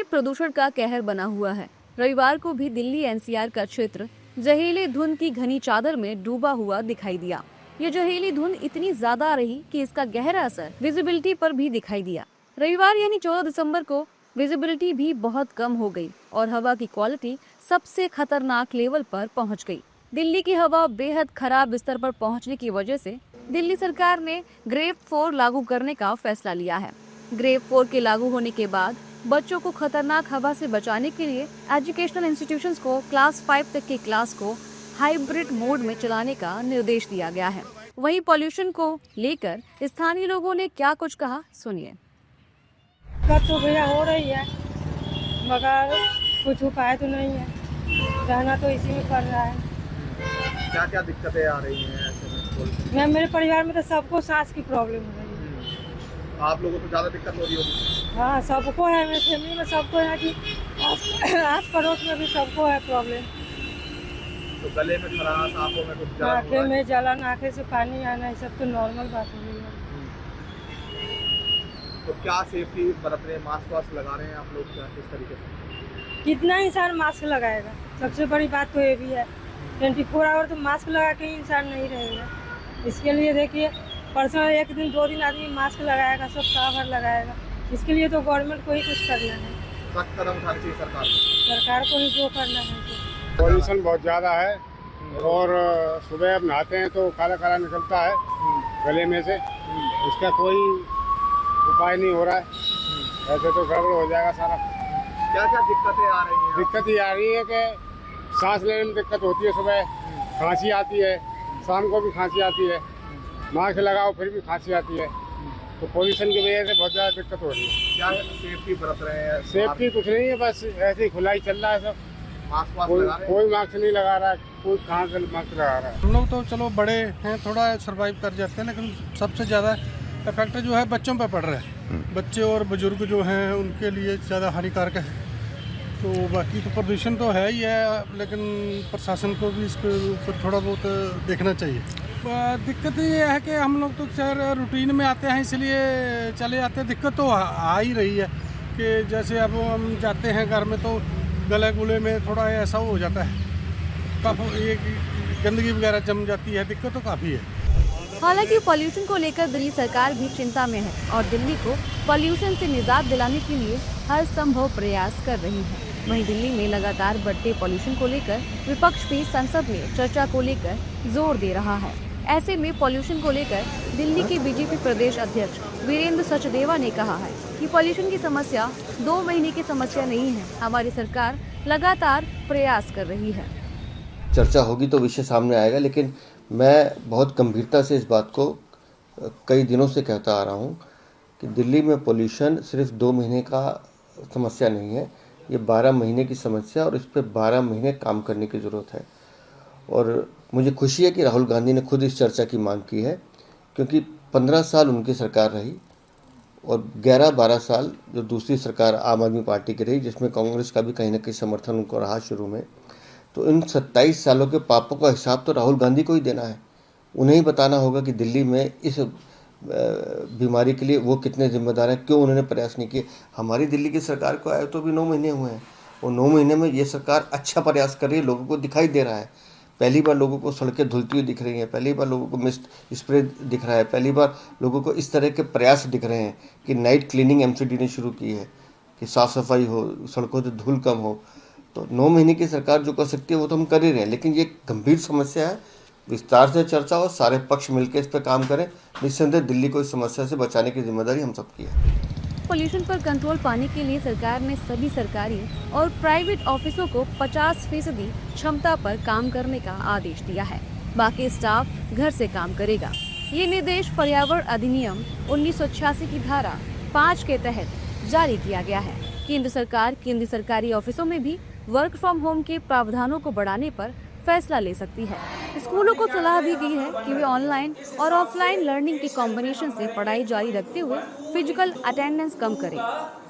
प्रदूषण का कहर बना हुआ है। रविवार को भी दिल्ली एनसीआर का क्षेत्र जहरीली धुंध की घनी चादर में डूबा हुआ दिखाई दिया। ये जहरीली धुंध इतनी ज्यादा रही कि इसका गहरा असर विजिबिलिटी पर भी दिखाई दिया। रविवार यानी 14 दिसंबर को विजिबिलिटी भी बहुत कम हो गई और हवा की क्वालिटी सबसे खतरनाक लेवल पर पहुंच गई। दिल्ली की हवा बेहद खराब स्तर पर पहुंचने की वजह से दिल्ली सरकार ने ग्रेड 4 लागू करने का फैसला लिया है। ग्रेड 4 के लागू होने के बाद बच्चों को खतरनाक हवा से बचाने के लिए एजुकेशनल इंस्टीट्यूशंस को क्लास 5 तक के क्लास को हाइब्रिड मोड में चलाने का निर्देश दिया गया है। वहीं पॉल्यूशन को लेकर स्थानीय लोगों ने क्या कुछ कहा, सुनिए। दिक्कत तो भैया हो रही है, मगर कुछ उपाय तो नहीं है, रहना तो इसी में पड़ रहा है। क्या क्या दिक्कतें आ रही हैं ऐसे में? मेरे परिवार में तो सबको सांस की प्रॉब्लम हो रही है। आप लोगों को ज़्यादा दिक्कत हो रही होगी? हाँ, सबको है, मेरी फैमिली में सबको है कि आस पड़ोस में भी सबको है प्रॉब्लम। तो गले में खराश, आंखों में कुछ जलन, आँखें में जलन, आँखें से पानी आना, ये सब तो नॉर्मल बात हो गई है। तो क्या सेफ्टी बरत रहे हैं? मास्क वास्क लगा रहे हैं आप लोग क्या, किस तरीके से? कितना इंसान मास्क लगाएगा? सबसे बड़ी बात तो ये भी है, 24 आवर तो मास्क लगा के ही इंसान नहीं रहेगा। इसके लिए देखिए, परसों एक दिन 2 दिन आदमी मास्क लगाएगा, सब साल भर लगाएगा। इसके लिए तो गवर्नमेंट को ही कुछ करना है, सख्त कदम उठाना चाहिए सरकार को ही जो करना है। पॉल्यूशन बहुत ज़्यादा है और सुबह अब नहाते हैं तो काला काला निकलता है गले में से, इसका कोई उपाय नहीं हो रहा है। ऐसे तो गड़बड़ हो जाएगा सारा। क्या क्या दिक्कतें आ रही हैं? दिक्कत ये आ रही है कि सांस लेने में दिक्कत होती है, सुबह खांसी आती है, शाम को भी खांसी आती है, मास्क लगाओ फिर भी खांसी आती है। तो पॉल्यूशन की वजह से बहुत ज़्यादा दिक्कत हो रही है। क्या सेफ्टी बरत रहे हैं? सेफ्टी कुछ नहीं है, बस ऐसे ही खुला ही चल रहा है सब। मास्क वास्क लगा रहे हैं? कोई मास्क नहीं लगा रहा है, कोई कहाँ से मास्क लगा रहा है। हम लोग तो चलो बड़े हैं, थोड़ा सरवाइव कर जाते हैं, लेकिन सबसे ज़्यादा इफेक्ट जो है बच्चों पर पड़ रहा है। बच्चे और बुजुर्ग जो हैं उनके लिए ज़्यादा हानिकारक है। तो बाकी तो प्रदूषण तो है ही है, लेकिन प्रशासन को भी इसके ऊपर थोड़ा बहुत देखना चाहिए। दिक्कत ये है कि हम लोग तो खैर रूटीन में आते हैं, इसलिए चले जाते हैं। दिक्कत तो आ ही रही है कि जैसे अब हम जाते हैं घर में तो गले गुले में थोड़ा ऐसा हो जाता है, काफ़ी ये गंदगी वगैरह जम जाती है, दिक्कत तो काफ़ी है। हालांकि पॉल्यूशन को लेकर दिल्ली सरकार भी चिंता में है और दिल्ली को पॉल्यूशन से निजात दिलाने के लिए हर संभव प्रयास कर रही है। वहीं दिल्ली में लगातार बढ़ते पॉल्यूशन को लेकर विपक्ष भी संसद में चर्चा को लेकर जोर दे रहा है। ऐसे में पॉल्यूशन को लेकर दिल्ली के बीजेपी प्रदेश अध्यक्ष वीरेंद्र सचदेवा ने कहा है कि पॉल्यूशन की समस्या 2 महीने की समस्या नहीं है, हमारी सरकार लगातार प्रयास कर रही है। चर्चा होगी तो विषय सामने आएगा, लेकिन मैं बहुत गंभीरता से इस बात को कई दिनों से कहता आ रहा हूँ कि दिल्ली में पोल्यूशन सिर्फ 2 महीने का समस्या नहीं है, ये 12 महीने की समस्या और इस पर 12 महीने काम करने की ज़रूरत है। और मुझे खुशी है कि राहुल गांधी ने खुद इस चर्चा की मांग की है, क्योंकि 15 साल उनकी सरकार रही और 11-12 साल जो दूसरी सरकार आम आदमी पार्टी की रही, जिसमें कांग्रेस का भी कहीं ना कहीं समर्थन उनको रहा शुरू में। तो इन 27 सालों के पापों का हिसाब तो राहुल गांधी को ही देना है। उन्हें ही बताना होगा कि दिल्ली में इस बीमारी के लिए वो कितने जिम्मेदार हैं, क्यों उन्होंने प्रयास नहीं किए। हमारी दिल्ली की सरकार को आए तो भी 9 महीने हुए हैं और 9 महीने में ये सरकार अच्छा प्रयास कर रही है, लोगों को दिखाई दे रहा है। पहली बार लोगों को सड़कें धुलती हुई दिख रही हैं, पहली बार लोगों को मिस्ट स्प्रे दिख रहा है, पहली बार लोगों को इस तरह के प्रयास दिख रहे हैं कि नाइट क्लीनिंग एमसीडी ने शुरू की है कि साफ़ सफाई हो, सड़कों से धूल कम हो। तो 9 महीने की सरकार जो कर सकती है वो तो हम कर ही रहे हैं, लेकिन ये गंभीर समस्या है, विस्तार से चर्चा हो, सारे पक्ष मिलकर इस पर काम करें। निस्संदेह दिल्ली को इस समस्या से बचाने की जिम्मेदारी हम सबकी है। पॉल्यूशन पर कंट्रोल पाने के लिए सरकार ने सभी सरकारी और प्राइवेट ऑफिसों को 50% क्षमता पर काम करने का आदेश दिया है। बाकी स्टाफ घर से काम करेगा। ये निर्देश पर्यावरण अधिनियम 1986 की धारा 5 के तहत जारी किया गया है। केंद्र सरकार केंद्रीय सरकारी ऑफिसों में भी वर्क फ्रॉम होम के प्रावधानों को बढ़ाने पर फैसला ले सकती है। स्कूलों को सलाह भी दी है कि वे ऑनलाइन और ऑफलाइन लर्निंग के कॉम्बिनेशन से पढ़ाई जारी रखते हुए फिजिकल अटेंडेंस कम करें।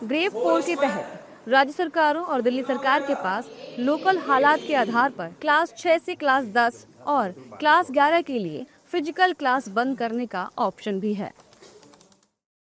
ग्रेड 4 के तहत राज्य सरकारों और दिल्ली सरकार के पास लोकल हालात के आधार पर क्लास 6 से क्लास 10 और क्लास 11 के लिए फिजिकल क्लास बंद करने का ऑप्शन भी है।